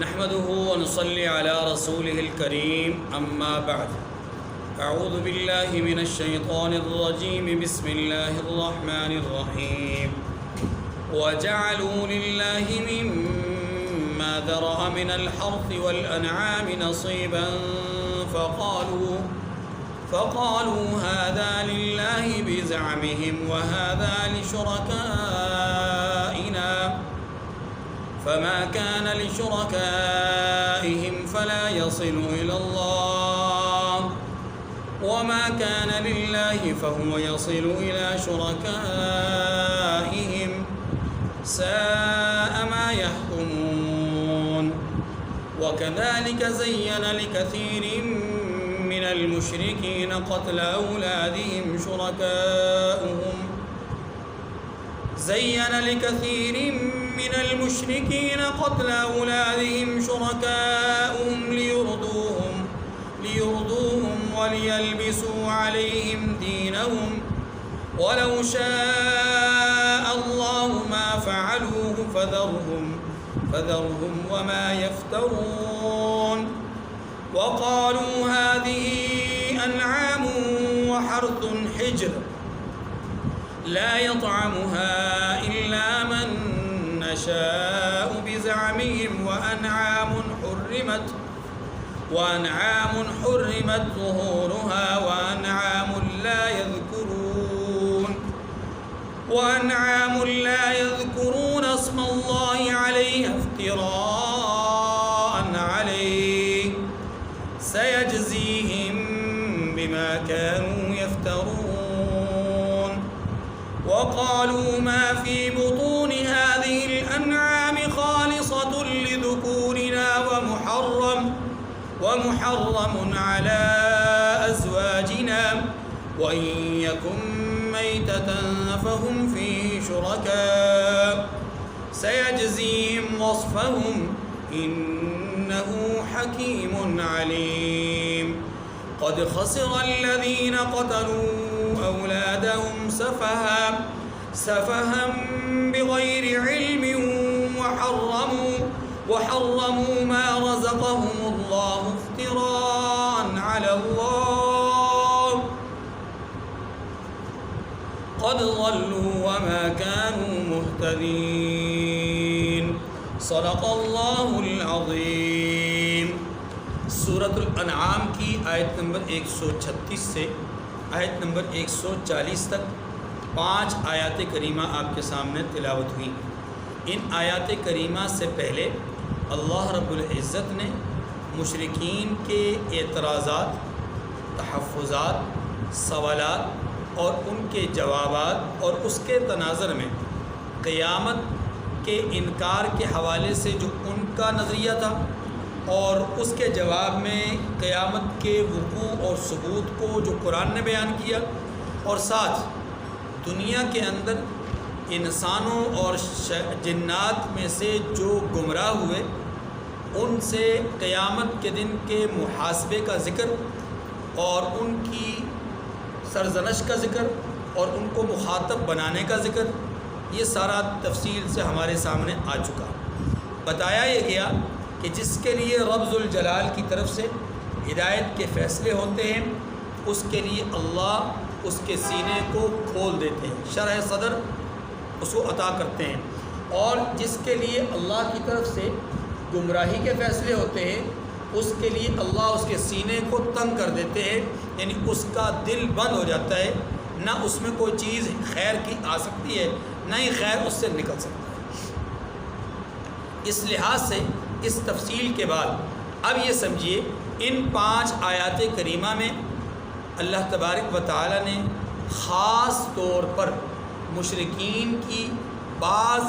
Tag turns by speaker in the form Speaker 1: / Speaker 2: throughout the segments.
Speaker 1: نحمده ونصلي على رسوله الكريم أما بعد أعوذ بالله من الشيطان الرجيم بسم الله الرحمن الرحيم وجعلوا لله مما ذرأ من الحرث والأنعام نصيبا فقالوا هذا لله بزعمهم وهذا لشركائنا فما كان لشركائهم فلا يصل إلى الله وما كان لله فهو يصل إلى شركائهم ساء ما يحكمون وكذلك زين لكثير من المشركين قتل أولادهم شركاؤهم ليرضوهم وليلبسوا عليهم دينهم ولو شاء الله ما فعلوه فذرهم وما يفترون وقالوا هذه أنعام وحرث حجر لا يطعمها إلا من نشاء بزعمهم وأنعام حرمت ظهورها وأنعام لا يذكرون اسم الله عليها افتراء عليه سيجزيهم بما كانوا يفترون وقالوا ما في بطون هذه الأنعام خالصة لذكورنا ومحرم على أزواجنا وإن يكن ميتة فهم فيه شركاء سيجزيهم وصفهم إنه حكيم عليم قد خسر الذين قتلوا أولادهم سفها بغير علم وحرموا ما رزقهم الله افتراء على الله قد ضلوا وما كانوا مهتدين صدق اللہ العظیم۔ سورۃ الانعام کی آیت نمبر 136 سے آیت نمبر 140 تک 5 آیات کریمہ آپ کے سامنے تلاوت ہوئی۔ ان آیات کریمہ سے پہلے اللہ رب العزت نے مشرکین کے اعتراضات، تحفظات، سوالات اور ان کے جوابات اور اس کے تناظر میں قیامت کے انکار کے حوالے سے جو ان کا نظریہ تھا اور اس کے جواب میں قیامت کے وقوع اور ثبوت کو جو قرآن نے بیان کیا، اور ساتھ دنیا کے اندر انسانوں اور جنات میں سے جو گمراہ ہوئے ان سے قیامت کے دن کے محاسبے کا ذکر اور ان کی سرزنش کا ذکر اور ان کو مخاطب بنانے کا ذکر، یہ سارا تفصیل سے ہمارے سامنے آ چکا۔ بتایا یہ گیا کہ جس کے لیے رب ذوالجلال کی طرف سے ہدایت کے فیصلے ہوتے ہیں اس کے لیے اللہ اس کے سینے کو کھول دیتے ہیں، شرح صدر اس کو عطا کرتے ہیں، اور جس کے لیے اللہ کی طرف سے گمراہی کے فیصلے ہوتے ہیں اس کے لیے اللہ اس کے سینے کو تنگ کر دیتے ہیں، یعنی اس کا دل بند ہو جاتا ہے، نہ اس میں کوئی چیز خیر کی آ سکتی ہے نہ ہی خیر اس سے نکل سکتا ہے۔ اس لحاظ سے اس تفصیل کے بعد اب یہ سمجھیے ان 5 آیات کریمہ میں اللہ تبارک و تعالی نے خاص طور پر مشرکین کی بعض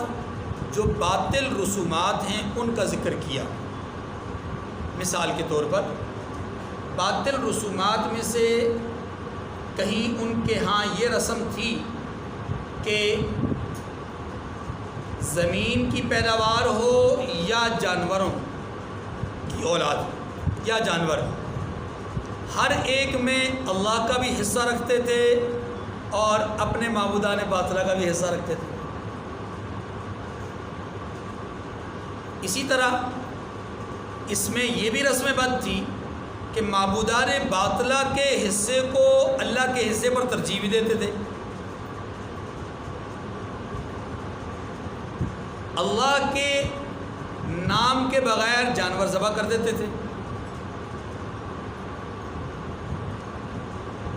Speaker 1: جو باطل رسومات ہیں ان کا ذکر کیا۔ مثال کے طور پر باطل رسومات میں سے کہیں ان کے ہاں یہ رسم تھی کہ زمین کی پیداوار ہو یا جانوروں کی اولاد یا جانور، ہر ایک میں اللہ کا بھی حصہ رکھتے تھے اور اپنے معبودان باطلہ کا بھی حصہ رکھتے تھے۔ اسی طرح اس میں یہ بھی رسم بد تھی کہ معبودان باطلہ کے حصے کو اللہ کے حصے پر ترجیح بھی دیتے تھے. اللہ کے نام کے بغیر جانور ذبح کر دیتے تھے.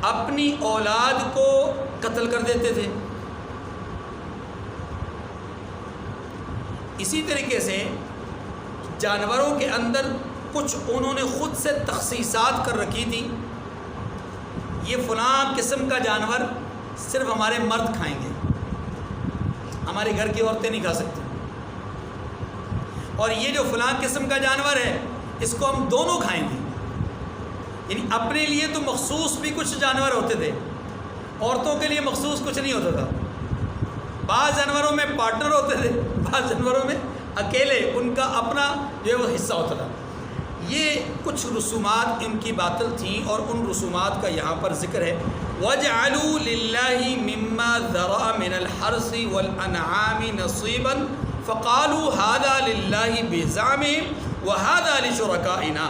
Speaker 1: اپنی اولاد کو قتل کر دیتے تھے. اسی طریقے سے جانوروں کے اندر کچھ انہوں نے خود سے تخصیصات کر رکھی تھی. یہ فلاں قسم کا جانور صرف ہمارے مرد کھائیں گے، ہمارے گھر کی عورتیں نہیں کھا سکتی. اور یہ جو فلاں قسم کا جانور ہے اس کو ہم دونوں کھائیں گے. یعنی اپنے لیے تو مخصوص بھی کچھ جانور ہوتے تھے، عورتوں کے لیے مخصوص کچھ نہیں ہوتا تھا. بعض جانوروں میں پارٹنر ہوتے تھے، بعض جانوروں میں اکیلے ان کا اپنا جو ہے وہ حصہ ہوتا تھا. یہ کچھ رسومات ان کی باطل تھیں اور ان رسومات کا یہاں پر ذکر ہے. وَجْعَلُوا لِلَّهِ مِمَّا ذَرَأَ مِنَ الْحَرْثِ وَالْأَنْعَامِ نَصِيبًا فَقَالُوا هَذَا لِلَّهِ بِزَعْمِهِمْ وَهَذَا لِشُرَكَائِنَا.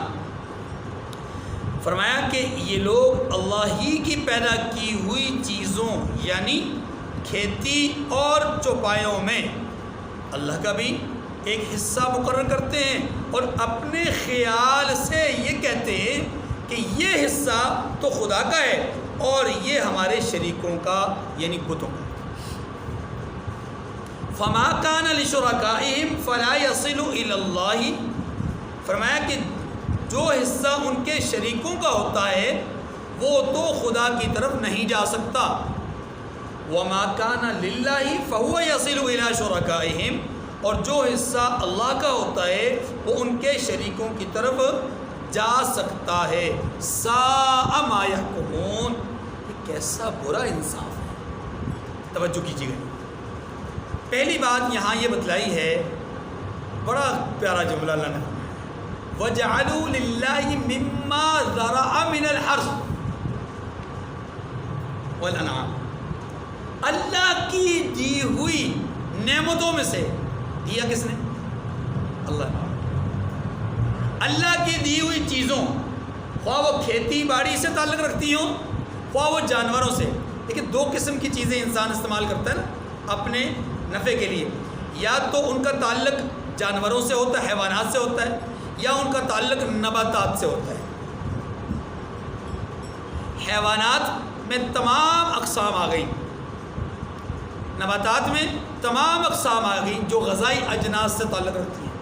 Speaker 1: فرمایا کہ یہ لوگ اللہ ہی کی پیدا کی ہوئی چیزوں یعنی کھیتی اور چوپایوں میں اللہ کا بھی ایک حصہ مقرر کرتے ہیں اور اپنے خیال سے یہ کہتے ہیں کہ یہ حصہ تو خدا کا ہے اور یہ ہمارے شریکوں کا یعنی بتوں کا. فما کان لشرکائہم فلا یصل الی اللہ. فرمایا کہ جو حصہ ان کے شریکوں کا ہوتا ہے وہ تو خدا کی طرف نہیں جا سکتا. وما کان للہ فہو یصل الی شرکائہم. اور جو حصہ اللہ کا ہوتا ہے وہ ان کے شریکوں کی طرف جا سکتا ہے. ساء ما یحکمون. یہ کیسا برا انصاف ہے. توجہ کیجیے گا. پہلی بات یہاں یہ بتلائی ہے، بڑا پیارا جملہ اللہ نے، وَجَعَلُوا لِلَّهِ مِمَّا ذَرَأَ مِنَ الْحَرْثِ وَالْأَنْعَامِ. اللہ کی دی ہوئی نعمتوں میں سے، دیا کس نے؟ اللہ نے. اللہ کی دی ہوئی چیزوں، خواہ وہ کھیتی باڑی سے تعلق رکھتی ہوں خواہ وہ جانوروں سے. لیکن دو قسم کی چیزیں انسان استعمال کرتا ہے نا اپنے نفع کے لیے. یا تو ان کا تعلق جانوروں سے ہوتا ہے، حیوانات سے ہوتا ہے، یا ان کا تعلق نباتات سے ہوتا ہے. حیوانات میں تمام اقسام آ گئی، نباتات میں تمام اقسام آ گئی جو غذائی اجناس سے تعلق رکھتی ہیں.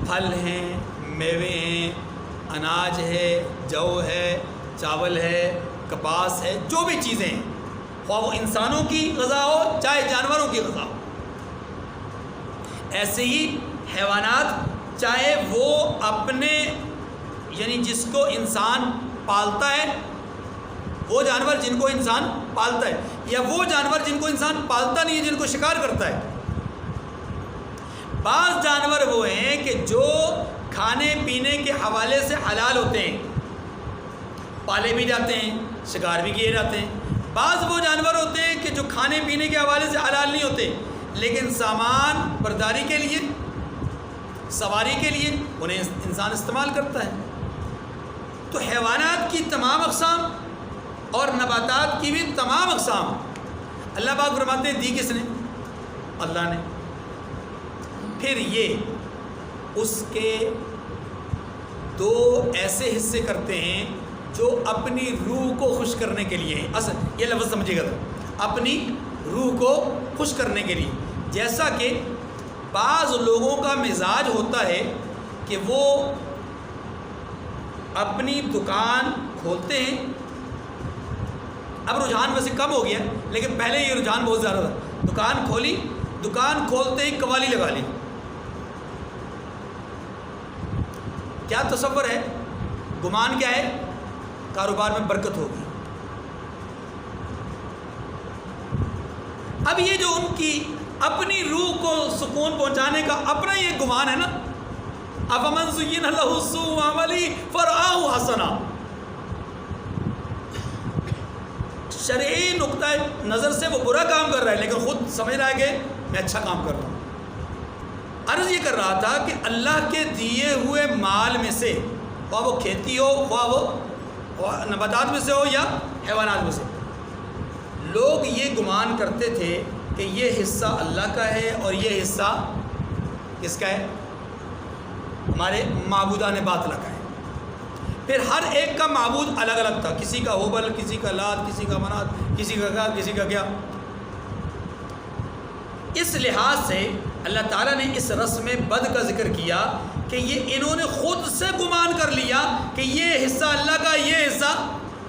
Speaker 1: پھل ہیں، میوے ہیں، اناج ہے، جو ہے، چاول ہے، کپاس ہے، جو بھی چیزیں ہیں، خواہ وہ انسانوں کی غذا ہو چاہے جانوروں کی غذا ہو. ایسے ہی حیوانات چاہے وہ اپنے یعنی جس کو انسان پالتا ہے، وہ جانور جن کو انسان پالتا ہے، یا وہ جانور جن کو انسان پالتا نہیں ہے جن کو شکار کرتا ہے. بعض جانور وہ ہیں کہ جو کھانے پینے کے حوالے سے حلال ہوتے ہیں، پالے بھی جاتے ہیں، شکار بھی کیے جاتے ہیں. بعض وہ جانور ہوتے ہیں کہ جو کھانے پینے کے حوالے سے حلال نہیں ہوتے لیکن سامان برداری کے لیے، سواری کے لیے انہیں انسان استعمال کرتا ہے. تو حیوانات کی تمام اقسام اور نباتات کی بھی تمام اقسام اللہ پاک فرماتے ہیں دی کس نے؟ اللہ نے. پھر یہ اس کے دو ایسے حصے کرتے ہیں جو اپنی روح کو خوش کرنے کے لیے ہیں. اصل یہ لفظ سمجھے گا، اپنی روح کو خوش کرنے کے لیے. جیسا کہ بعض لوگوں کا مزاج ہوتا ہے کہ وہ اپنی دکان کھولتے ہیں. اب رجحان ویسے کم ہو گیا لیکن پہلے یہ رجحان بہت زیادہ تھا. دکان کھولی، دکان کھولتے ہی قوالی لگا لی. کیا تصور ہے؟ گمان کیا ہے؟ کاروبار میں برکت ہوگی. اب یہ جو ان کی اپنی روح کو سکون پہنچانے کا اپنا یہ گمان ہے نا، افمن زین لہ سوء عملی فرآہ حسنا. شرعی نقطۂ نظر سے وہ برا کام کر رہا ہے لیکن خود سمجھ رہا ہے کہ میں اچھا کام کر رہا ہوں. عرض یہ کر رہا تھا کہ اللہ کے دیے ہوئے مال میں سے، خواہ وہ کھیتی ہو، خواہ وہ نباتات میں سے ہو یا حیوانات میں سے، لوگ یہ گمان کرتے تھے کہ یہ حصہ اللہ کا ہے اور یہ حصہ کس کا ہے؟ ہمارے معبودان باطلہ کا ہے۔ پھر ہر ایک کا معبود الگ الگ تھا، کسی کا ہوبل، کسی کا لات، کسی کا منات، کسی کا کیا، کسی کا کیا۔ اس لحاظ سے اللہ تعالیٰ نے اس رسم بد کا ذکر کیا کہ یہ انہوں نے خود سے گمان کر لیا کہ یہ حصہ اللہ کا، یہ حصہ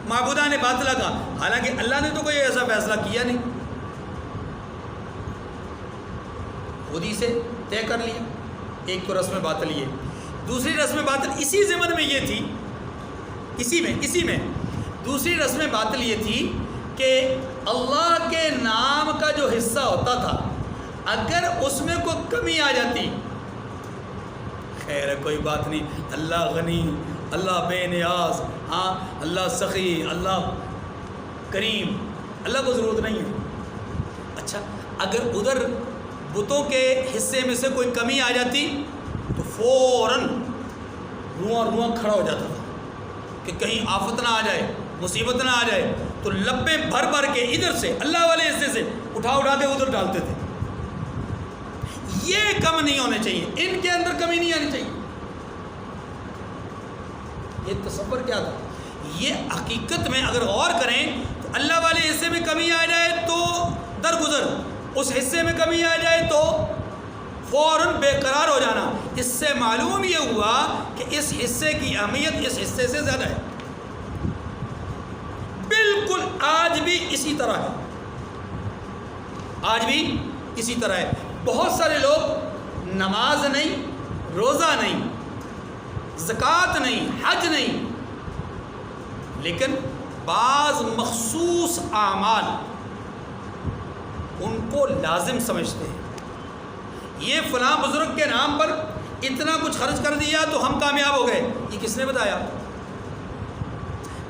Speaker 1: معبودان باطلہ کا، حالانکہ اللہ نے تو کوئی ایسا فیصلہ کیا نہیں، خود ہی سے طے کر لیا۔ ایک تو رسم باطل یہ، دوسری رسم باطل اسی ضمن میں یہ تھی، اسی میں دوسری رسم باطل یہ تھی کہ اللہ کے نام کا جو حصہ ہوتا تھا اگر اس میں کوئی کمی آ جاتی، خیر ہے کوئی بات نہیں، اللہ غنی، اللہ بے نیاز، ہاں اللہ سخی، اللہ کریم، اللہ کو ضرورت نہیں ہے۔ اچھا اگر ادھر بتوں کے حصے میں سے کوئی کمی آ جاتی تو فوراً رواں کھڑا ہو جاتا تھا کہ کہیں آفت نہ آ جائے، مصیبت نہ آ جائے، تو لبے بھر کے ادھر سے اللہ والے حصے سے اٹھا کے ادھر ڈالتے تھے۔ یہ کم نہیں ہونے چاہیے، ان کے اندر کمی نہیں آنی چاہیے۔ یہ تصور کیا تھا؟ یہ حقیقت میں اگر غور کریں تو اللہ والے حصے میں کمی آ جائے تو درگزر، اس حصے میں کمی آ جائے تو فوراً بے قرار ہو جانا۔ اس سے معلوم یہ ہوا کہ اس حصے کی اہمیت اس حصے سے زیادہ ہے۔ بالکل آج بھی اسی طرح ہے، آج بھی اسی طرح ہے۔ بہت سارے لوگ نماز نہیں، روزہ نہیں، زکوٰۃ نہیں، حج نہیں، لیکن بعض مخصوص اعمال ان کو لازم سمجھتے ہیں۔ یہ فلاں بزرگ کے نام پر اتنا کچھ خرچ کر دیا تو ہم کامیاب ہو گئے، یہ کس نے بتایا؟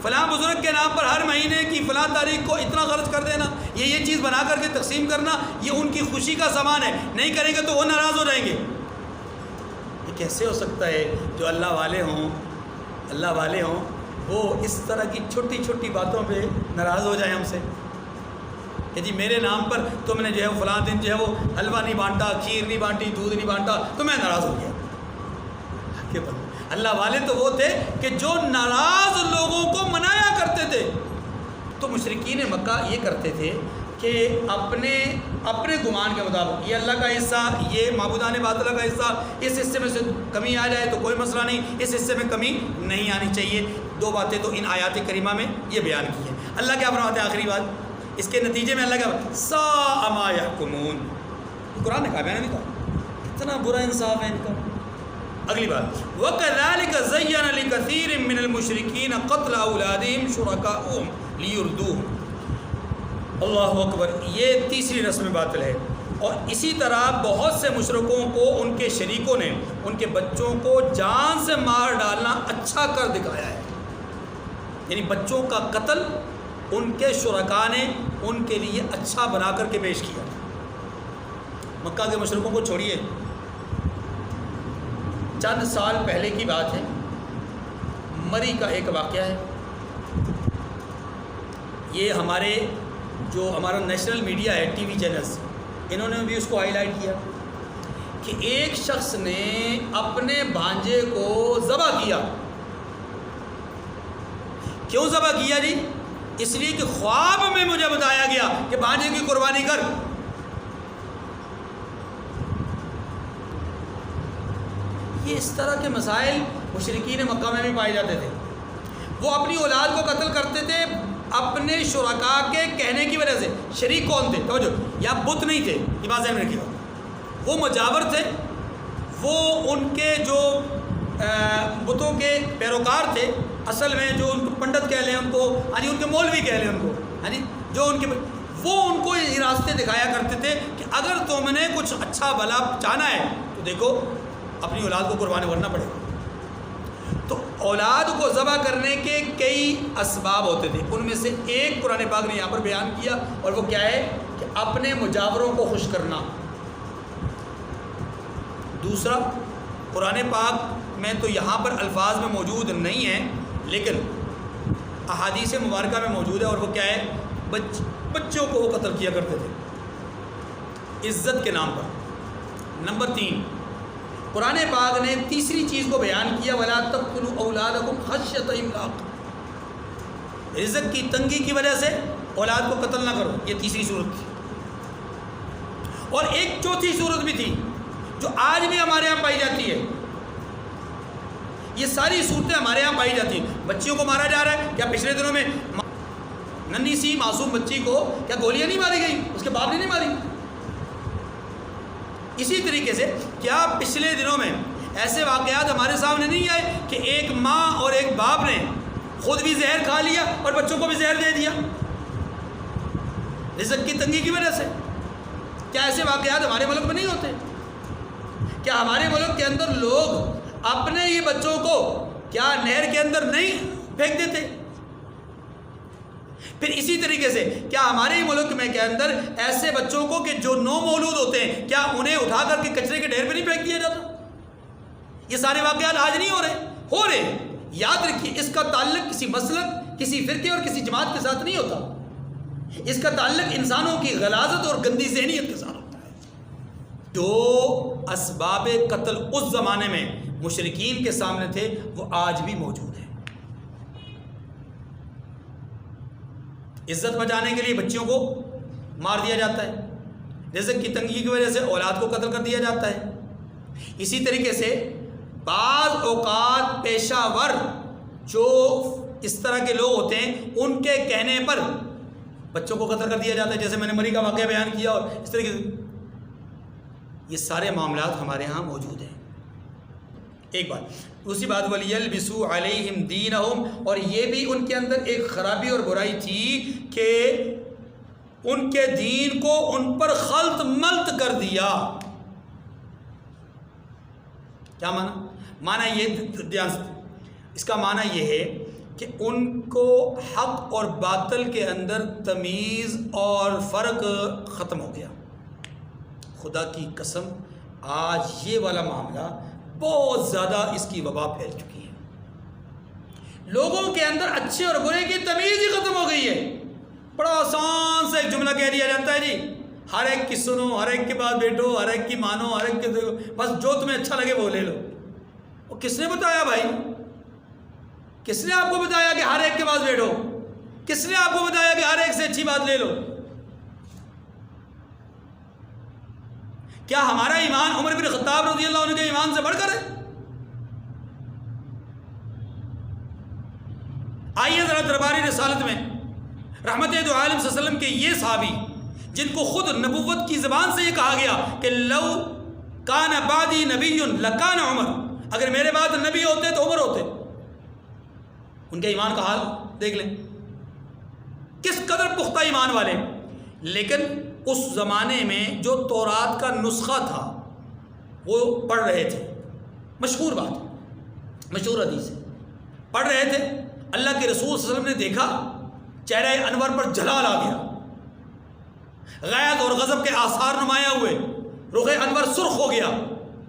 Speaker 1: فلاں بزرگ کے نام پر ہر مہینے کی فلاں تاریخ کو اتنا خرچ کر دینا، یہ چیز بنا کر کے تقسیم کرنا، یہ ان کی خوشی کا سامان ہے، نہیں کریں گے تو وہ ناراض ہو جائیں گے۔ یہ کیسے ہو سکتا ہے جو اللہ والے ہوں وہ اس طرح کی چھوٹی چھوٹی باتوں پہ ناراض ہو جائیں ہم سے کہ جی میرے نام پر تم نے جو ہے فلاں دن جو ہے وہ حلوہ نہیں بانٹا، کھیر نہیں بانٹی، دودھ نہیں بانٹا تو میں ناراض ہو گیا۔ اللہ والے تو وہ تھے کہ جو ناراض لوگوں کو منایا کرتے تھے۔ تو مشرکین مکہ یہ کرتے تھے کہ اپنے گمان کے مطابق یہ اللہ کا حصہ، یہ معبودان باطلہ کا حصہ، اس حصے میں سے کمی آ جائے تو کوئی مسئلہ نہیں، اس حصے میں کمی نہیں آنی چاہیے۔ دو باتیں تو ان آیات کریمہ میں یہ بیان کی ہیں۔ اللہ کیا فرماتے ہیں آخری بات؟ اس کے نتیجے میں اللہ کیا ساء ما یحکمون، قرآن نے کہا، میں نے نہیں کہا، اتنا برا انصاف ہے ان کا۔ اگلی بات وَكَذَلِكَ زَيَّنَ لِكَثِيرٍ مِّنَ الْمُشْرِكِينَ قَتْلَ أَوْلَادِهِمْ شُرَكَاؤُهُمْ لِيُرْدُوهُمْ۔ اللہ اکبر، یہ تیسری رسم باطل ہے۔ اور اسی طرح بہت سے مشرکوں کو ان کے شریکوں نے ان کے بچوں کو جان سے مار ڈالنا اچھا کر دکھایا ہے، یعنی بچوں کا قتل ان کے شرکاء نے ان کے لیے اچھا بنا کر کے پیش کیا۔ مکہ کے مشرکوں کو چھوڑیے، چند سال پہلے کی بات ہے، مری کا ایک واقعہ ہے۔ یہ ہمارا نیشنل میڈیا ہے، ٹی وی چینلز، انہوں نے بھی اس کو ہائی لائٹ کیا کہ ایک شخص نے اپنے بھانجے کو ذبح کیا۔ کیوں ذبح کیا جی؟ اس لیے کہ خواب میں مجھے بتایا گیا کہ بھانجے کی قربانی کر۔ یہ اس طرح کے مسائل مشرکین مکہ میں بھی پائے جاتے تھے۔ وہ اپنی اولاد کو قتل کرتے تھے اپنے شرکاء کے کہنے کی وجہ سے۔ شریک کون تھے؟ توجہ، یا بت نہیں تھے، یہ بات ذہن میں رکھیے گا، وہ مجاور تھے، وہ ان کے جو بتوں کے پیروکار تھے، اصل میں جو ان کو پنڈت کہہ لیں ان کو، یعنی ان کے مولوی کہہ لیں ان کو، یعنی جو وہ ان کو یہ راستے دکھایا کرتے تھے کہ اگر تم نے کچھ اچھا بھلا چاہنا ہے تو دیکھو اپنی اولاد کو قربانی کرنا پڑے گا۔ تو اولاد کو ذبح کرنے کے کئی اسباب ہوتے تھے، ان میں سے ایک قرآن پاک نے یہاں پر بیان کیا، اور وہ کیا ہے کہ اپنے مجاوروں کو خوش کرنا۔ دوسرا قرآن پاک میں تو یہاں پر الفاظ میں موجود نہیں ہیں، لیکن احادیث مبارکہ میں موجود ہے، اور وہ کیا ہے؟ بچوں کو وہ قتل کیا کرتے تھے عزت کے نام پر۔ نمبر 3، قرآن پاک نے تیسری چیز کو بیان کیا، وَلَا تَقْتُلُوا أَوْلَادَكُمْ خَشْيَةَ إِمْلَاقٍ، رزق کی تنگی کی وجہ سے اولاد کو قتل نہ کرو، یہ تیسری صورت تھی۔ اور ایک چوتھی صورت بھی تھی جو آج بھی ہمارے ہاں پائی جاتی ہے، یہ ساری صورتیں ہمارے ہاں پائی جاتی ہیں۔ بچیوں کو مارا جا رہا ہے، کیا پچھلے دنوں میں ننھی سی معصوم بچی کو کیا گولیاں نہیں ماری گئی؟ اس کے باپ نے نہیں ماری؟ اسی طریقے سے کیا پچھلے دنوں میں ایسے واقعات ہمارے سامنے نہیں آئے کہ ایک ماں اور ایک باپ نے خود بھی زہر کھا لیا اور بچوں کو بھی زہر دے دیا رزق کی تنگی کی وجہ سے؟ کیا ایسے واقعات ہمارے ملک میں نہیں ہوتے؟ کیا ہمارے ملک کے اندر لوگ اپنے ہی بچوں کو کیا نہر کے اندر نہیں پھینک دیتے؟ پھر اسی طریقے سے کیا ہمارے ہی ملک میں کے اندر ایسے بچوں کو کہ جو نو مولود ہوتے ہیں، کیا انہیں اٹھا کر کے کچرے کے ڈھیر پہ نہیں پھینک دیا جاتا؟ یہ سارے واقعات آج نہیں ہو رہے۔ یاد رکھیے، اس کا تعلق کسی مسلک، کسی فرقے اور کسی جماعت کے ساتھ نہیں ہوتا، اس کا تعلق انسانوں کی غلاظت اور گندی ذہنیت کے ساتھ ہوتا ہے۔ جو اسباب قتل اس زمانے میں مشرکین کے سامنے تھے وہ آج بھی موجود ہیں۔ عزت بچانے کے لیے بچیوں کو مار دیا جاتا ہے، رزق کی تنگی کی وجہ سے اولاد کو قتل کر دیا جاتا ہے۔ اسی طریقے سے بعض اوقات پیشہ ور جو اس طرح کے لوگ ہوتے ہیں ان کے کہنے پر بچوں کو قتل کر دیا جاتا ہے، جیسے میں نے مری کا واقعہ بیان کیا، اور اس طریقے سے یہ سارے معاملات ہمارے ہاں موجود ہیں۔ ایک بات، دوسری بات، وَلِيَلْبِسُوا عَلَيْهِمْ دِينَهُمْ، اور یہ بھی ان کے اندر ایک خرابی اور برائی تھی کہ ان کے دین کو ان پر خلط ملط کر دیا۔ کیا معنی یہ اس کا معنی یہ ہے کہ ان کو حق اور باطل کے اندر تمیز اور فرق ختم ہو گیا۔ خدا کی قسم آج یہ والا معاملہ بہت زیادہ اس کی وبا پھیل چکی ہے، لوگوں کے اندر اچھے اور برے کی تمیز ہی ختم ہو گئی ہے۔ بڑا آسان سے ایک جملہ کہہ دیا جاتا ہے، جی ہر ایک کی سنو، ہر ایک کے پاس بیٹھو، ہر ایک کی مانو، ہر ایک کے دیکھو، بس جو تمہیں اچھا لگے وہ لے لو۔ وہ کس نے بتایا بھائی؟ کس نے آپ کو بتایا کہ ہر ایک کے پاس بیٹھو؟ کس نے آپ کو بتایا کہ ہر ایک سے اچھی بات لے لو؟ کیا ہمارا ایمان عمر بن خطاب رضی اللہ عنہ کے ایمان سے بڑھ کر ہے؟ آئیے ذرا درباری رسالت میں رحمت دو عالم صلی اللہ علیہ وسلم کے یہ صحابی جن کو خود نبوت کی زبان سے یہ کہا گیا کہ لو کان بعدی نبی لکان عمر، اگر میرے بعد نبی ہوتے تو عمر ہوتے، ان کے ایمان کا حال دیکھ لیں، کس قدر پختہ ایمان والے۔ لیکن اس زمانے میں جو تورات کا نسخہ تھا وہ پڑھ رہے تھے، مشہور بات، مشہور حدیث ہے، پڑھ رہے تھے، اللہ کے رسول صلی اللہ علیہ وسلم نے دیکھا چہرہ انور پر جلال آ گیا، غیرت اور غضب کے آثار نمایاں ہوئے، رخ انور سرخ ہو گیا۔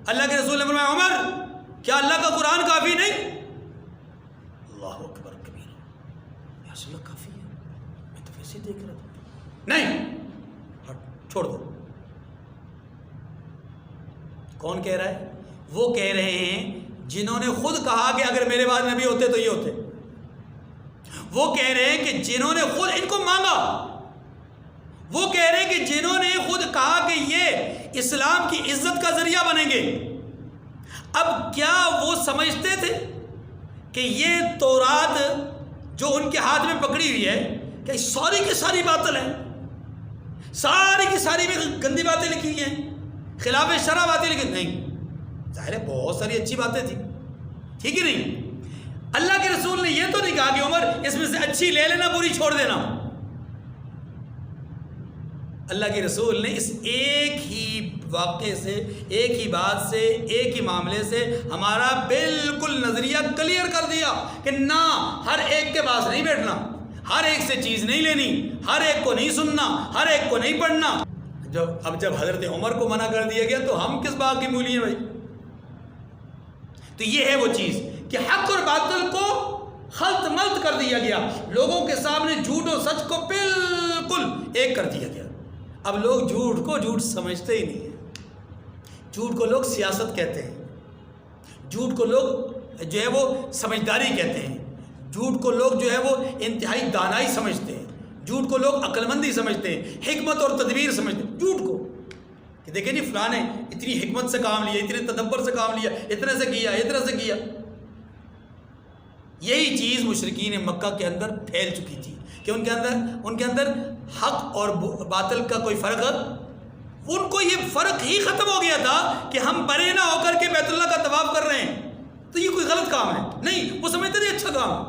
Speaker 1: اللہ کے رسول نے فرمایا عمر کیا اللہ کا قرآن کافی نہیں؟ اللہ اکبر کبیرہ، یا رسول اللہ کافی ہے، میں تو ویسے دیکھ رہا تھا۔ نہیں، چھوڑ دو۔ کون کہہ رہا ہے؟ وہ کہہ رہے ہیں جنہوں نے خود کہا کہ اگر میرے بعد نبی ہوتے تو یہ ہوتے۔ وہ کہہ رہے ہیں کہ جنہوں نے خود ان کو مانگا، وہ کہہ رہے ہیں کہ جنہوں نے خود کہا کہ یہ اسلام کی عزت کا ذریعہ بنیں گے۔ اب کیا وہ سمجھتے تھے کہ یہ تورات جو ان کے ہاتھ میں پکڑی ہوئی ہے کہ ساری کی ساری باطل ہے، ساری کی ساری میں گندی باتیں لکھی ہیں، خلاف شرع باتیں لکھی؟ نہیں، ظاہر ہے بہت ساری اچھی باتیں تھیں، ٹھیک ہی نہیں۔ اللہ کے رسول نے یہ تو نہیں کہا کہ عمر اس میں سے اچھی لے لینا، بری چھوڑ دینا۔ اللہ کے رسول نے اس ایک ہی واقعے سے، ایک ہی بات سے، ایک ہی معاملے سے ہمارا بالکل نظریہ کلیئر کر دیا کہ نہ، ہر ایک کے پاس نہیں بیٹھنا، ہر ایک سے چیز نہیں لینی، ہر ایک کو نہیں سننا، ہر ایک کو نہیں پڑھنا۔ اب جب حضرت عمر کو منع کر دیا گیا تو ہم کس بات کی مولی ہیں بھائی؟ تو یہ ہے وہ چیز کہ حق اور باطل کو خلط ملط کر دیا گیا، لوگوں کے سامنے جھوٹ اور سچ کو بالکل ایک کر دیا گیا۔ اب لوگ جھوٹ کو جھوٹ سمجھتے ہی نہیں ہیں، جھوٹ کو لوگ سیاست کہتے ہیں، جھوٹ کو لوگ جو ہے وہ سمجھداری کہتے ہیں، جھوٹ کو لوگ جو ہے وہ انتہائی دانائی سمجھتے ہیں، جھوٹ کو لوگ عقل مندی سمجھتے ہیں، حکمت اور تدبیر سمجھتے ہیں جھوٹ کو، کہ دیکھیں نہیں فلاں نے اتنی حکمت سے کام لیا، اتنے تدبر سے کام لیا، اتنے سے کیا، اتنے سے کیا۔ یہی چیز مشرکین مکہ کے اندر پھیل چکی تھی کہ ان کے اندر حق اور باطل کا کوئی فرق، ان کو یہ فرق ہی ختم ہو گیا تھا کہ ہم بڑے نہ ہو کر کے بیت اللہ کا طواف کر رہے ہیں تو یہ کوئی غلط کام ہے، نہیں، وہ سمجھتے تھے اچھا کام ہے،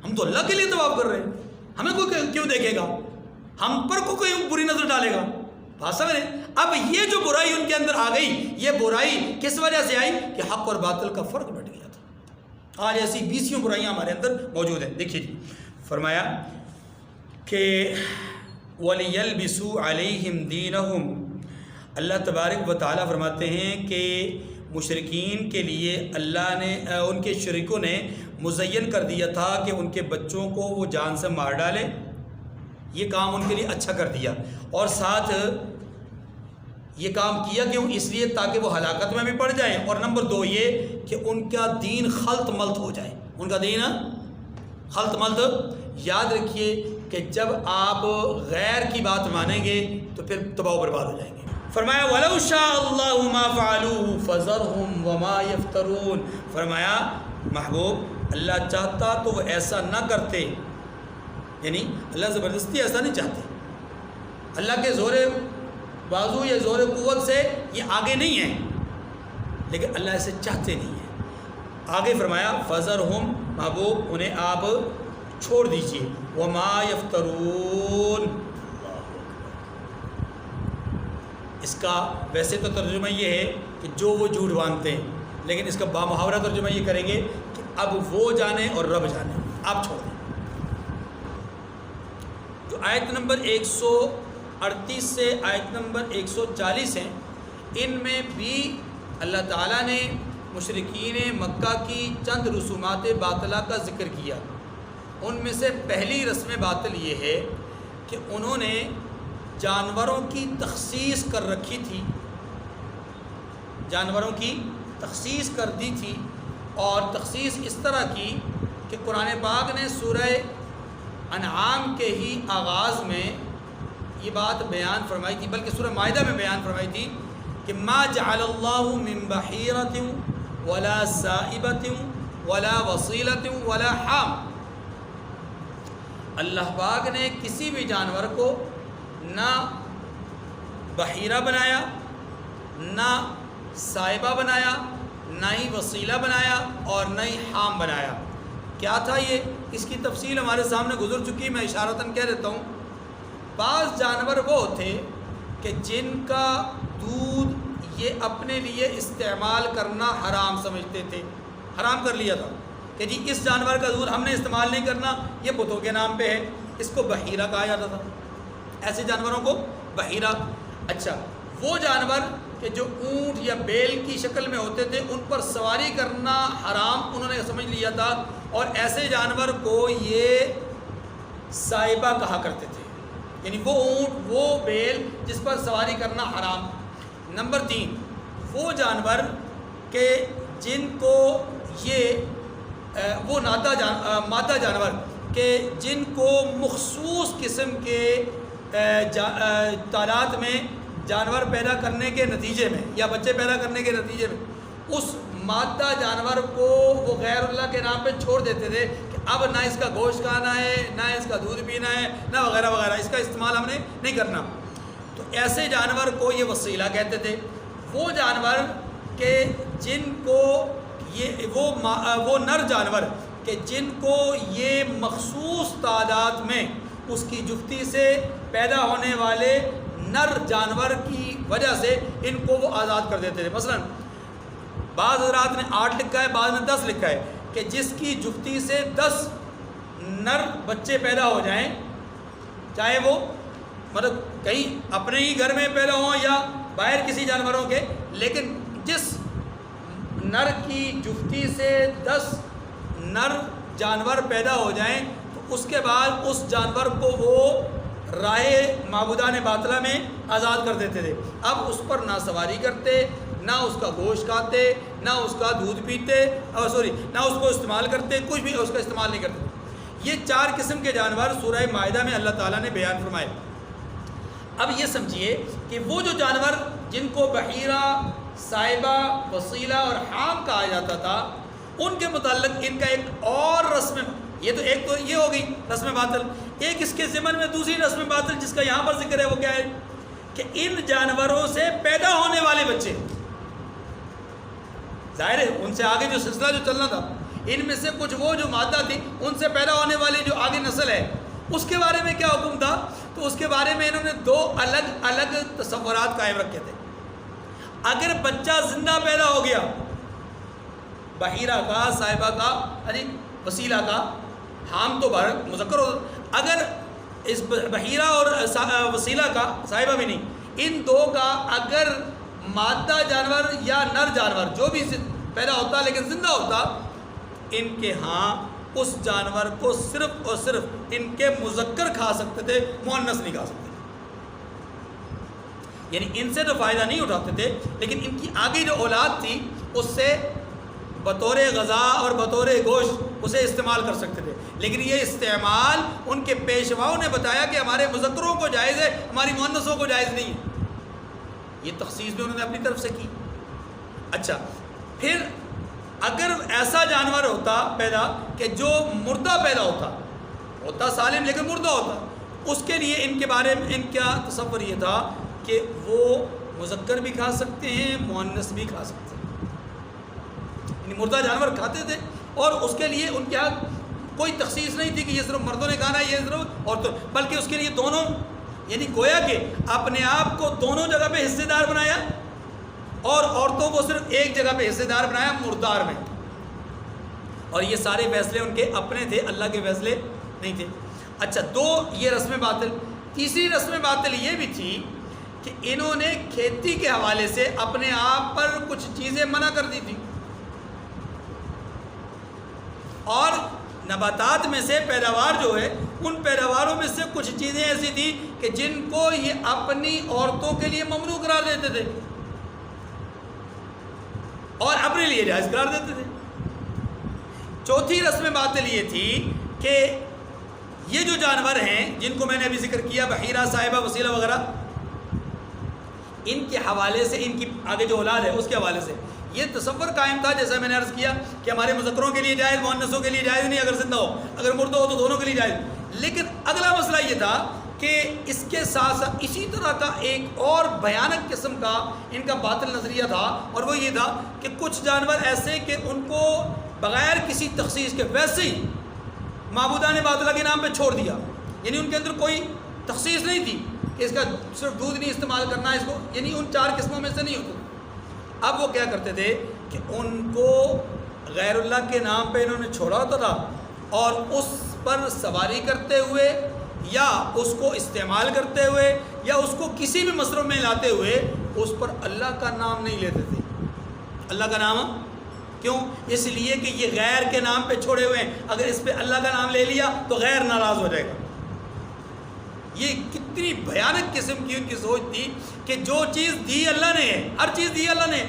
Speaker 1: ہم تو اللہ کے لیے طواف کر رہے ہیں، ہمیں کوئی کیوں دیکھے گا، ہم پر کوئی بری نظر ڈالے گا، بات سمجھ رہے؟ اب یہ جو برائی ان کے اندر آ گئی، یہ برائی کس وجہ سے آئی کہ حق اور باطل کا فرق بٹ گیا تھا۔ آج ایسی 20 برائیاں ہمارے اندر موجود ہیں۔ دیکھیے جی، فرمایا کہ وَلِيَلْبِسُوا عَلَيْهِمْ دِينَهُمْ، اللہ تبارک و تعالیٰ فرماتے ہیں کہ مشرکین کے لیے اللہ نے، ان کے شریکوں نے مزین کر دیا تھا کہ ان کے بچوں کو وہ جان سے مار ڈالے، یہ کام ان کے لیے اچھا کر دیا، اور ساتھ یہ کام کیا کیوں؟ اس لیے تاکہ وہ ہلاکت میں بھی پڑ جائیں، اور نمبر 2 یہ کہ ان کا دین خلط ملط ہو جائے، ان کا دین خلط ملط۔ یاد رکھیے کہ جب آپ غیر کی بات مانیں گے تو پھر تباہ و برباد ہو جائیں گے۔ فرمایا وَلَوْ شَاءَ اللَّهُ مَا فَعَلُوهُ فَذَرْهُمْ وَمَا يَفْتَرُونَ، فرمایا محبوب اللہ چاہتا تو وہ ایسا نہ کرتے، یعنی اللہ زبردستی ایسا نہیں چاہتے، اللہ کے زور بازو یا زور قوت سے یہ آگے نہیں ہے، لیکن اللہ ایسے چاہتے نہیں ہیں۔ آگے فرمایا فَذَرْهُمْ، محبوب انہیں آپ چھوڑ دیجئے، وَمَا يَفْتَرُونَ۔ اس کا ویسے تو ترجمہ یہ ہے کہ جو وہ جھوٹ باندھتے ہیں، لیکن اس کا بامحاورہ ترجمہ یہ کریں گے کہ اب وہ جانے اور رب جانے، آپ چھوڑ دیں۔ جو آیت نمبر 138 سے آیت نمبر 140 ہیں، ان میں بھی اللہ تعالیٰ نے مشرکین مکہ کی چند رسومات باطلہ کا ذکر کیا۔ ان میں سے پہلی رسم باطل یہ ہے کہ انہوں نے جانوروں کی تخصیص کر رکھی تھی، جانوروں کی تخصیص کر دی تھی، اور تخصیص اس طرح کی کہ قرآن پاک نے سورہ انعام کے ہی آغاز میں یہ بات بیان فرمائی تھی، بلکہ سورہ مائدہ میں بیان فرمائی تھی کہ ما جعل اللہ من بحیرۃ ولا سائبۃ ولا وصیلۃ ولا حام، اللہ پاک نے کسی بھی جانور کو نہ بحیرہ بنایا، نہ سائبہ بنایا، نہ ہی وسیلہ بنایا، اور نہ ہی حام بنایا۔ کیا تھا یہ؟ اس کی تفصیل ہمارے سامنے گزر چکی، میں اشارتاً کہہ دیتا ہوں۔ بعض جانور وہ تھے کہ جن کا دودھ یہ اپنے لیے استعمال کرنا حرام سمجھتے تھے، حرام کر لیا تھا کہ جی اس جانور کا دودھ ہم نے استعمال نہیں کرنا، یہ بتوں کے نام پہ ہے، اس کو بحیرہ کہا جاتا تھا، ایسے جانوروں کو بحیرہ۔ اچھا، وہ جانور کہ جو اونٹ یا بیل کی شکل میں ہوتے تھے ان پر سواری کرنا حرام انہوں نے سمجھ لیا تھا، اور ایسے جانور کو یہ سائبہ کہا کرتے تھے، یعنی وہ اونٹ، وہ بیل جس پر سواری کرنا حرام۔ نمبر 3، وہ جانور کہ جن کو یہ وہ مادہ جانور کہ جن کو مخصوص قسم کے تعداد میں جانور پیدا کرنے کے نتیجے میں یا بچے پیدا کرنے کے نتیجے میں اس مادہ جانور کو وہ غیر اللہ کے نام پہ چھوڑ دیتے تھے کہ اب نہ اس کا گوشت کھانا ہے، نہ اس کا دودھ پینا ہے، نہ وغیرہ وغیرہ، اس کا استعمال ہم نے نہیں کرنا۔ تو ایسے جانور کو یہ وسیلہ کہتے تھے۔ وہ جانور کہ جن کو یہ وہ نر جانور کہ جن کو یہ مخصوص تعداد میں اس کی جفتی سے پیدا ہونے والے نر جانور کی وجہ سے ان کو وہ آزاد کر دیتے تھے۔ مثلا بعض حضرات نے 8 لکھا ہے، بعض نے 10 لکھا ہے کہ جس کی جفتی سے 10 نر بچے پیدا ہو جائیں، چاہے وہ مطلب کہیں اپنے ہی گھر میں پیدا ہوں یا باہر کسی جانوروں کے، لیکن جس نر کی جفتی سے 10 نر جانور پیدا ہو جائیں تو اس کے بعد اس جانور کو وہ راہ معبودان باطلہ میں آزاد کر دیتے تھے. اب اس پر نہ سواری کرتے، نہ اس کا گوشت کھاتے، نہ اس کا دودھ پیتے، نہ اس کو استعمال کرتے، کچھ بھی اس کا استعمال نہیں کرتے. یہ 4 قسم کے جانور سورہ مائدہ میں اللہ تعالیٰ نے بیان فرمائے. اب یہ سمجھیے کہ وہ جو جانور جن کو بحیرہ، صائبہ، وسیلہ اور حام کہا جاتا تھا، ان کے متعلق ان کا ایک اور رسم، ایک تو یہ ہو گئی رسم باطل. ایک اس کے ضمن میں دوسری رسم باطل جس کا یہاں پر ذکر ہے وہ کیا ہے کہ ان جانوروں سے پیدا ہونے والے بچے، ظاہر ہے ان سے آگے جو سلسلہ جو چلنا تھا، ان میں سے کچھ وہ جو مادہ تھی ان سے پیدا ہونے والی جو آگے نسل ہے، اس کے بارے میں کیا حکم تھا؟ تو اس کے بارے میں انہوں نے 2 الگ الگ تصورات قائم رکھے تھے. اگر بچہ زندہ پیدا ہو گیا، بحیرہ کا، صائبہ کا، وسیلہ کا، حام تو مذکر ہو، اگر اس بحیرہ اور وسیلہ کا، صائبہ بھی نہیں، ان 2 کا اگر مادہ جانور یا نر جانور جو بھی پیدا ہوتا لیکن زندہ ہوتا، ان کے ہاں اس جانور کو صرف اور صرف ان کے مذکر کھا سکتے تھے، مؤنث نہیں کھا سکتے. یعنی ان سے تو فائدہ نہیں اٹھاتے تھے، لیکن ان کی آگے جو اولاد تھی اس سے بطور غذا اور بطور گوشت اسے استعمال کر سکتے تھے. لیکن یہ استعمال ان کے پیشواؤں نے بتایا کہ ہمارے مذکروں کو جائز ہے، ہماری مؤنثوں کو جائز نہیں ہے. یہ تخصیص بھی انہوں نے اپنی طرف سے کی. اچھا، پھر اگر ایسا جانور ہوتا پیدا کہ جو مردہ پیدا ہوتا سالم لیکن مردہ ہوتا، اس کے لیے ان کے بارے میں ان کا تصور یہ تھا کہ وہ مذکر بھی کھا سکتے ہیں، مؤنث بھی کھا سکتے ہیں. یعنی مردہ جانور کھاتے تھے اور اس کے لیے ان کے ہاں کوئی تخصیص نہیں تھی کہ یہ صرف مردوں نے کھانا ہے، یہ صرف عورتوں، بلکہ اس کے لیے دونوں، یعنی گویا کہ اپنے آپ کو دونوں جگہ پہ حصے دار بنایا اور عورتوں کو صرف ایک جگہ پہ حصے دار بنایا، مردار میں. اور یہ سارے فیصلے ان کے اپنے تھے، اللہ کے فیصلے نہیں تھے. اچھا، 2 یہ رسم باطل. تیسری رسم باطل یہ بھی تھی کہ انہوں نے کھیتی کے حوالے سے اپنے آپ پر کچھ چیزیں منع کر دی تھی، اور نباتات میں سے پیداوار جو ہے ان پیداواروں میں سے کچھ چیزیں ایسی تھیں کہ جن کو یہ اپنی عورتوں کے لیے ممنوع قرار دیتے تھے اور اپنے لیے جائز قرار دیتے تھے. چوتھی رسم باطل یہ تھی کہ یہ جو جانور ہیں جن کو میں نے ابھی ذکر کیا، بحیرہ، صائبہ، وسیلہ وغیرہ، ان کے حوالے سے، ان کی آگے جو اولاد ہے اس کے حوالے سے یہ تصور قائم تھا، جیسا میں نے عرض کیا کہ ہمارے مذکروں کے لیے جائز، مؤنثوں کے لیے جائز نہیں اگر زندہ ہو، اگر مردہ ہو تو دونوں کے لیے جائز. لیکن اگلا مسئلہ یہ تھا کہ اس کے ساتھ ساتھ اسی طرح کا ایک اور بھیانک قسم کا ان کا باطل نظریہ تھا، اور وہ یہ تھا کہ کچھ جانور ایسے کہ ان کو بغیر کسی تخصیص کے ویسے ہی معبودان باطلہ کے نام پہ چھوڑ دیا. یعنی ان کے اندر کوئی تخصیص نہیں تھی کہ اس کا صرف دودھ نہیں استعمال کرنا ہے، اس کو، یعنی ان 4 قسموں میں سے نہیں ہوتا. اب وہ کیا کرتے تھے کہ ان کو غیر اللہ کے نام پہ انہوں نے چھوڑا ہوتا تھا، اور اس پر سواری کرتے ہوئے یا اس کو استعمال کرتے ہوئے یا اس کو کسی بھی مصرف میں لاتے ہوئے اس پر اللہ کا نام نہیں لیتے تھے. اللہ کا نام کیوں؟ اس لیے کہ یہ غیر کے نام پہ چھوڑے ہوئے ہیں، اگر اس پہ اللہ کا نام لے لیا تو غیر ناراض ہو جائے گا. یہ کتنی بھیانک قسم کی ان کی سوچ تھی کہ جو چیز دی اللہ نے ہے، ہر چیز دی اللہ نے،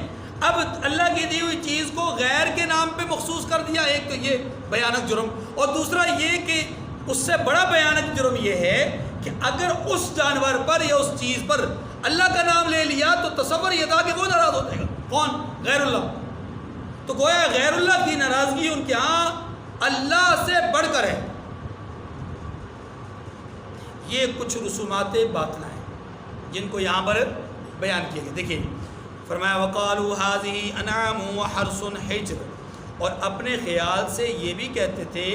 Speaker 1: اب اللہ کی دی ہوئی چیز کو غیر کے نام پہ مخصوص کر دیا. ایک تو یہ بھیانک جرم، اور دوسرا یہ کہ اس سے بڑا بھیانک جرم یہ ہے کہ اگر اس جانور پر یا اس چیز پر اللہ کا نام لے لیا تو تصور یہ تھا کہ وہ ناراض ہو جائے گا. کون؟ غیر اللہ. تو گویا غیر اللہ کی ناراضگی ان کے ہاں اللہ سے بڑھ کر ہے. یہ کچھ رسومات باطلہ ہیں جن کو یہاں پر بیان کیے گئے. دیکھیے فرمایا وقالوا هذه انعام وحرث حجر، اور اپنے خیال سے یہ بھی کہتے تھے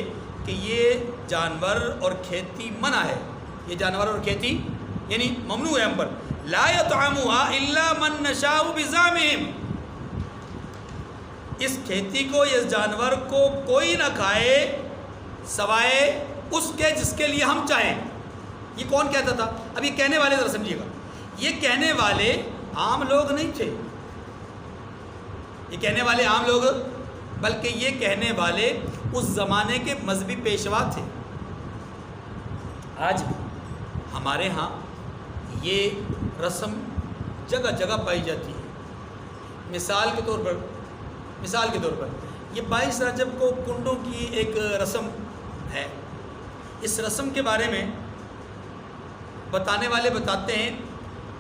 Speaker 1: کہ یہ جانور اور کھیتی منع ہے، یہ جانور اور کھیتی یعنی ممنوع ہے ہم پر. لا يطعمها الا من نشاء بزعمهم، اس کھیتی کو، اس جانور کو کوئی نہ کھائے سوائے اس کے جس کے لیے ہم چاہیں. یہ کون کہتا تھا؟ اب یہ کہنے والے ذرا سمجھیے گا، یہ کہنے والے عام لوگ نہیں تھے، یہ کہنے والے عام لوگ، بلکہ یہ کہنے والے اس زمانے کے مذہبی پیشوا تھے۔ آج بھی ہمارے ہاں یہ رسم جگہ جگہ پائی جاتی ہے۔ مثال کے طور پر یہ 22 رجب کو کنڈوں کی ایک رسم ہے۔ اس رسم کے بارے میں بتانے والے بتاتے ہیں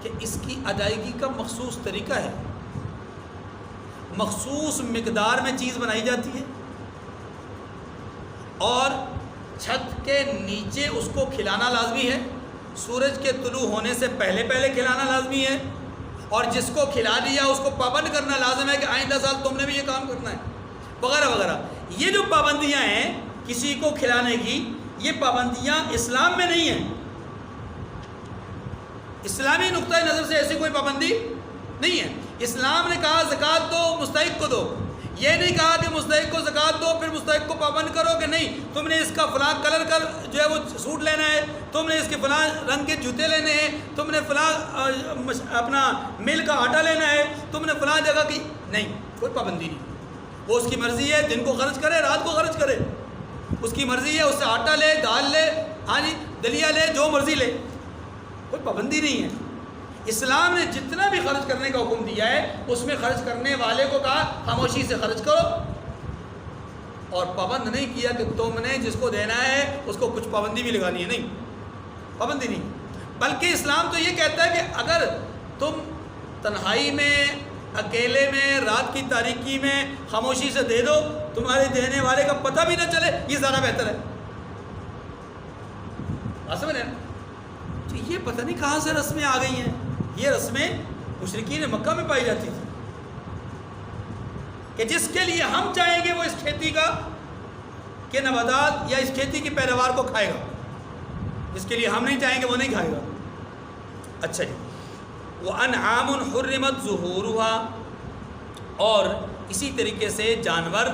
Speaker 1: کہ اس کی ادائیگی کا مخصوص طریقہ ہے، مخصوص مقدار میں چیز بنائی جاتی ہے اور چھت کے نیچے اس کو کھلانا لازمی ہے، سورج کے طلوع ہونے سے پہلے کھلانا لازمی ہے، اور جس کو کھلا دیا اس کو پابند کرنا لازم ہے کہ آئندہ سال تم نے بھی یہ کام کرنا ہے، وغیرہ وغیرہ۔ یہ جو پابندیاں ہیں کسی کو کھلانے کی، یہ پابندیاں اسلام میں نہیں ہیں۔ اسلامی نقطۂ نظر سے ایسی کوئی پابندی نہیں ہے۔ اسلام نے کہا زکوٰۃ دو، مستحق کو دو، یہ نہیں کہا کہ مستحق کو زکوٰۃ دو پھر مستحق کو پابند کرو کہ نہیں تم نے اس کا فلاں کلر کا جو ہے وہ سوٹ لینا ہے، تم نے اس کے فلاں رنگ کے جوتے لینے ہیں، تم نے فلاں اپنا مل کا آٹا لینا ہے، تم نے فلاں جگہ کی، نہیں، کوئی پابندی نہیں۔ وہ اس کی مرضی ہے، دن کو خرچ کرے، رات کو خرچ کرے، اس کی مرضی ہے، اس سے آٹا لے، دال لے، ہاں جی دلیا لے، جو مرضی لے، کوئی پابندی نہیں ہے۔ اسلام نے جتنا بھی خرچ کرنے کا حکم دیا ہے اس میں خرچ کرنے والے کو کہا خاموشی سے خرچ کرو، اور پابند نہیں کیا کہ تم نے جس کو دینا ہے اس کو کچھ پابندی بھی لگانی ہے، نہیں، پابندی نہیں۔ بلکہ اسلام تو یہ کہتا ہے کہ اگر تم تنہائی میں، اکیلے میں، رات کی تاریکی میں خاموشی سے دے دو، تمہارے دینے والے کا پتہ بھی نہ چلے، یہ زیادہ بہتر ہے۔ سمجھ رہے ہیں؟ یہ پتہ نہیں کہاں سے رسمیں آ گئی ہیں۔ یہ رسمیں مشرکین مکہ میں پائی جاتی تھی کہ جس کے لیے ہم چاہیں گے وہ اس کھیتی کا کے نباتات یا اس کھیتی کی پیداوار کو کھائے گا، جس کے لیے ہم نہیں چاہیں گے وہ نہیں کھائے گا۔ اچھا جی، وَأَنْعَامٌ حُرِّمَتْ ظُهُورُهَا، اور اسی طریقے سے جانور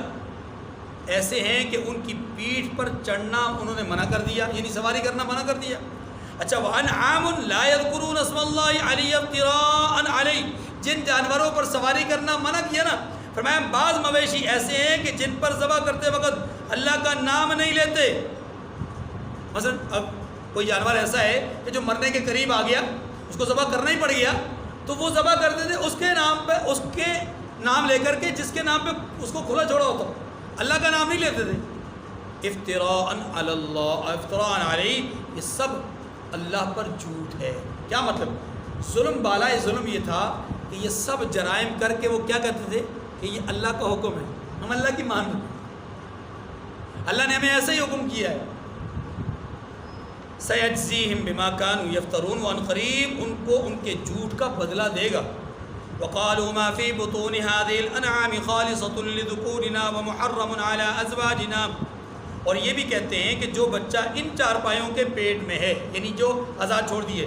Speaker 1: ایسے ہیں کہ ان کی پیٹھ پر چڑھنا انہوں نے منع کر دیا، یعنی سواری کرنا منع کر دیا۔ اچھا، وَأَنْعَامٌ لَا يَذْكُرُونَ اسْمَ اللَّهِ عَلَيْهِ افْتِرَاءً عَلَيْهِ، جن جانوروں پر سواری کرنا منع کیا نا، فرمایا بعض مویشی ایسے ہیں کہ جن پر ذبح کرتے وقت اللہ کا نام نہیں لیتے۔ مثلا اب کوئی جانور ایسا ہے کہ جو مرنے کے قریب آ گیا، اس کو ذبح کرنا ہی پڑ گیا، تو وہ ذبح کرتے تھے اس کے نام پہ، اس کے نام لے کر کے جس کے نام پہ اس کو کھلا چھوڑا ہوتا، اللہ کا نام نہیں لیتے تھے۔ افتراء علی اللہ، افتراء علیہ، یہ سب اللہ پر جھوٹ ہے۔ کیا مطلب؟ ظلم بالائے ظلم یہ تھا کہ یہ سب جرائم کر کے وہ کیا کہتے تھے کہ یہ اللہ کا حکم ہے، ہم اللہ کی مان رہے ہیں، اللہ نے ہمیں ایسا ہی حکم کیا ہے۔ سَيَجْزِيهِمْ بِمَا كَانُوا يَفْتَرُونَ، وَعَنْ قَرِيب ان کو ان کے جھوٹ کا بدلہ دے گا۔ وَقَالُوا مَا فِي بُطُونِ هَذِهِ الْأَنْعَامِ خَالِصَةٌ لِذُكُورِنَا وَمُحَرَّمٌ عَلَىٰ أَزْوَاجِنَا، اور یہ بھی کہتے ہیں کہ جو بچہ ان چارپائیوں کے پیٹ میں ہے، یعنی جو آزاد چھوڑ دیے،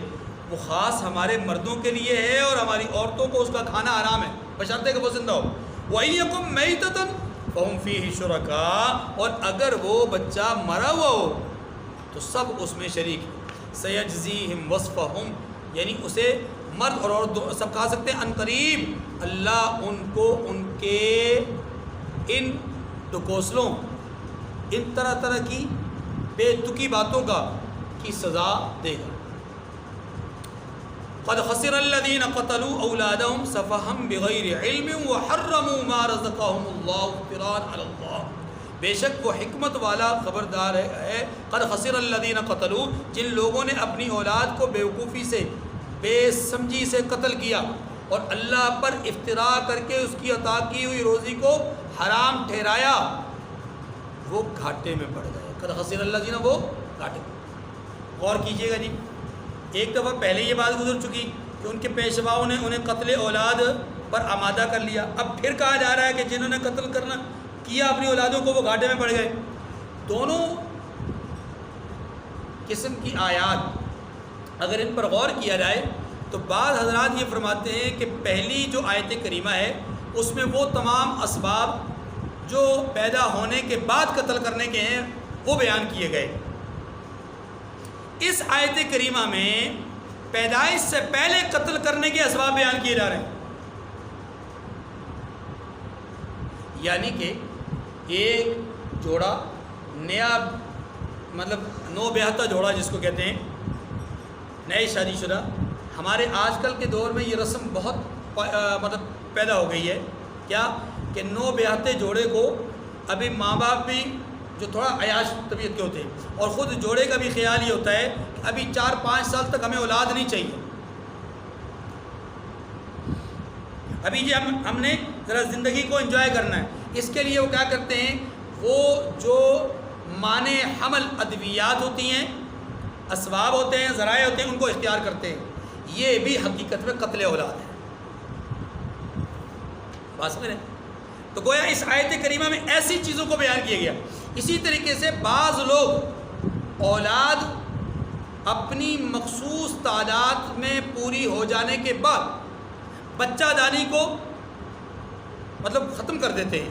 Speaker 1: وہ خاص ہمارے مردوں کے لیے ہے اور ہماری عورتوں کو اس کا کھانا حرام ہے بشرطے کہ وہ زندہ ہو۔ وَإِن يَكُن مَيْتَةً فَهُمْ فِيهِ شُرَكَاءُ، اور اگر وہ بچہ مرا ہوا ہو تو سب اس میں شریک ہیں۔ سَيَجْزِيهِمْ وَصْفَهُمْ، یعنی اسے مرد اور عورت سب کھا سکتے ہیں۔ ان قریب اللہ ان کو ان کے ان ڈکوسلوں، ان طرح طرح کی بے تکی باتوں کی سزا دے گا۔ قد خسر الذين قتلوا اولادهم سفها بغیر علم وحرموا ما رزقهم الله افتراء على الله، بے شک وہ حکمت والا خبردار ہے۔ قد خسر الذين قتلوا، جن لوگوں نے اپنی اولاد کو بیوقوفی سے، بے سمجھی سے قتل کیا اور اللہ پر افتراء کر کے اس کی عطا کی ہوئی روزی کو حرام ٹھہرایا، وہ گھاٹے میں پڑ گئے۔ قد خسر الذین، وہ گھاٹے۔ غور کیجئے گا جی، ایک دفعہ پہلے یہ بات گزر چکی کہ ان کے پیشواؤں نے انہیں قتل اولاد پر آمادہ کر لیا، اب پھر کہا جا رہا ہے کہ جنہوں نے قتل کرنا کیا اپنی اولادوں کو وہ گھاٹے میں پڑ گئے۔ دونوں قسم کی آیات اگر ان پر غور کیا جائے تو بعض حضرات یہ فرماتے ہیں کہ پہلی جو آیت کریمہ ہے اس میں وہ تمام اسباب جو پیدا ہونے کے بعد قتل کرنے کے ہیں وہ بیان کیے گئے۔ اس آیت کریمہ میں پیدائش سے پہلے قتل کرنے کے اسباب بیان کیے جا رہے ہیں۔ یعنی کہ ایک جوڑا نیا مطلب نو بیاہتا جوڑا جس کو کہتے ہیں، نئے شادی شدہ، ہمارے آج کل کے دور میں یہ رسم بہت مطلب پیدا ہو گئی ہے، کیا کہ نو بیاہتے جوڑے کو ابھی ماں باپ بھی جو تھوڑا عیاش طبیعت کے ہوتے ہیں اور خود جوڑے کا بھی خیال یہ ہوتا ہے کہ ابھی 4-5 سال تک ہمیں اولاد نہیں چاہیے، ابھی جی ہم نے ذرا زندگی کو انجوائے کرنا ہے، اس کے لیے وہ کیا کرتے ہیں، وہ جو مانع حمل ادویات ہوتی ہیں، اسباب ہوتے ہیں، ذرائع ہوتے ہیں، ان کو اختیار کرتے ہیں۔ یہ بھی حقیقت میں قتل اولاد ہے۔ بات سمجھ رہے ہیں؟ تو گویا اس آیت کریمہ میں ایسی چیزوں کو بیان کیا گیا۔ اسی طریقے سے بعض لوگ اولاد اپنی مخصوص تعداد میں پوری ہو جانے کے بعد بچہ دانی کو مطلب ختم کر دیتے ہیں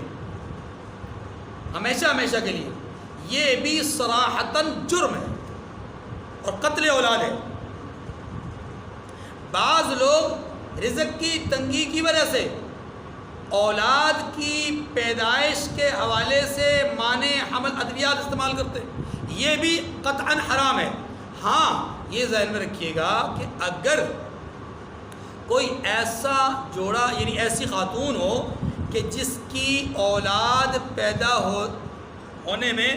Speaker 1: ہمیشہ ہمیشہ کے لیے، یہ بھی صراحتاً جرم ہے اور قتل اولاد ہے۔ بعض لوگ رزق کی تنگی کی وجہ سے اولاد کی پیدائش کے حوالے سے مانع حمل ادویات استعمال کرتے ہیں، یہ بھی قطعاً حرام ہے۔ ہاں یہ ذہن میں رکھیے گا کہ اگر کوئی ایسا جوڑا یعنی ایسی خاتون ہو کہ جس کی اولاد پیدا ہونے میں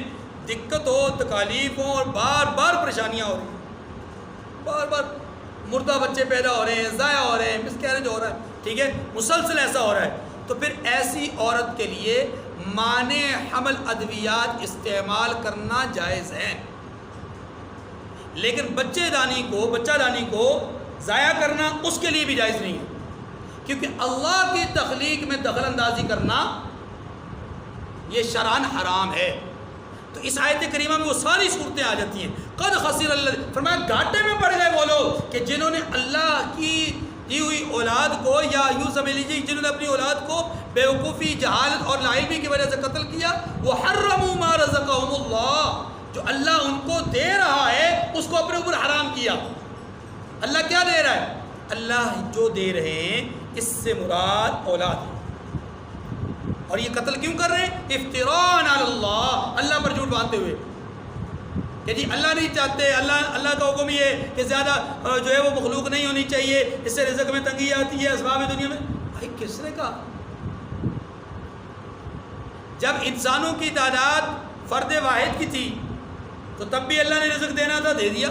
Speaker 1: دقت ہو، تکالیف ہوں اور بار بار پریشانیاں ہو رہی ہیں، بار بار مردہ بچے پیدا ہو رہے ہیں، ضائع ہو رہے ہیں، مسکیریج ہو رہا ہے، ٹھیک ہے، مسلسل ایسا ہو رہا ہے، تو پھر ایسی عورت کے لیے مانع حمل ادویات استعمال کرنا جائز ہے، لیکن بچہ دانی کو ضائع کرنا اس کے لیے بھی جائز نہیں ہے، کیونکہ اللہ کی تخلیق میں دخل اندازی کرنا یہ شرعاً حرام ہے۔ تو اس آیت کریمہ میں وہ ساری صورتیں آ جاتی ہیں۔ قد خسر اللہ، فرمایا گھاٹے میں پڑ گئے وہ لوگ کہ جنہوں نے اللہ کی دی ہوئی اولاد کو، یا یوں سمجھ لیجیے جنہوں نے اپنی اولاد کو بیوقوفی، جہالت اور لاعلمی کی وجہ سے قتل کیا۔ وحرموا ما رزقهم اللہ، جو اللہ ان کو دے رہا ہے اس کو اپنے اوپر حرام کیا۔ اللہ کیا دے رہا ہے؟ اللہ جو دے رہے ہیں اس سے مراد اولاد ہے، اور یہ قتل کیوں کر رہے ہیں؟ افتراء علی اللہ، اللہ پر جھوٹ باندھتے ہوئے کہ جی اللہ نہیں چاہتے، اللہ کا حکم یہ ہے کہ زیادہ جو ہے وہ مخلوق نہیں ہونی چاہیے، اس سے رزق میں تنگی آتی ہے، اسباب دنیا میں۔ بھائی کس نے کہا؟ جب انسانوں کی تعداد فرد واحد کی تھی تو تب بھی اللہ نے رزق دینا تھا، دے دیا۔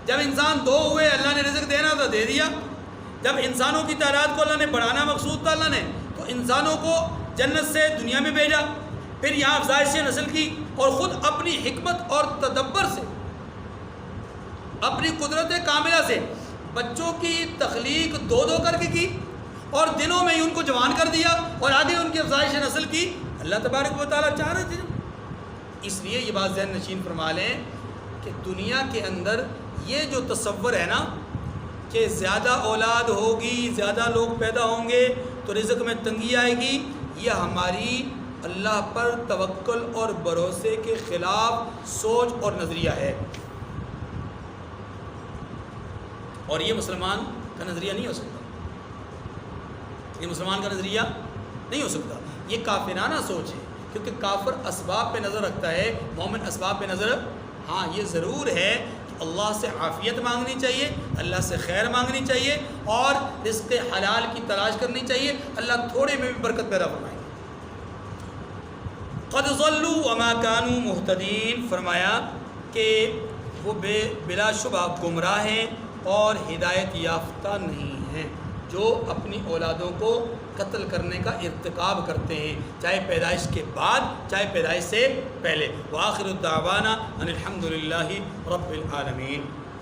Speaker 1: جب انسان 2 ہوئے اللہ نے رزق دینا تھا، دے دیا۔ جب انسانوں کی تعداد کو اللہ نے بڑھانا مقصود تھا اللہ نے، تو انسانوں کو جنت سے دنیا میں بھیجا، پھر یہاں افزائش نسل کی، اور خود اپنی حکمت اور تدبر سے، اپنی قدرت کاملہ سے بچوں کی تخلیق 2 کر کے کی، اور دنوں میں ہی ان کو جوان کر دیا، اور آگے ان کی افزائش نسل کی۔ اللہ تبارک و تعالیٰ چاہ رہے تھے۔ اس لیے یہ بات ذہن نشین فرما لیں کہ دنیا کے اندر یہ جو تصور ہے نا کہ زیادہ اولاد ہوگی، زیادہ لوگ پیدا ہوں گے تو رزق میں تنگی آئے گی، یہ ہماری اللہ پر توکل اور بھروسے کے خلاف سوچ اور نظریہ ہے، اور یہ مسلمان کا نظریہ نہیں ہو سکتا، یہ مسلمان کا نظریہ نہیں ہو سکتا، یہ کافرانہ سوچ ہے، کیونکہ کافر اسباب پہ نظر رکھتا ہے، مومن اسباب پہ نظر۔ ہاں یہ ضرور ہے کہ اللہ سے عافیت مانگنی چاہیے، اللہ سے خیر مانگنی چاہیے، اور رزق حلال کی تلاش کرنی چاہیے، اللہ تھوڑے میں بھی برکت پیدا فرمائے گا۔ قد ضلوا وما كانوا مهتدين، فرمایا کہ وہ بلا شبہ گمراہ ہیں اور ہدایت یافتہ نہیں ہیں، جو اپنی اولادوں کو قتل کرنے کا ارتکاب کرتے ہیں، چاہے پیدائش کے بعد چاہے پیدائش سے پہلے۔ وآخر الدعوانا ان الحمد للہ رب العالمین۔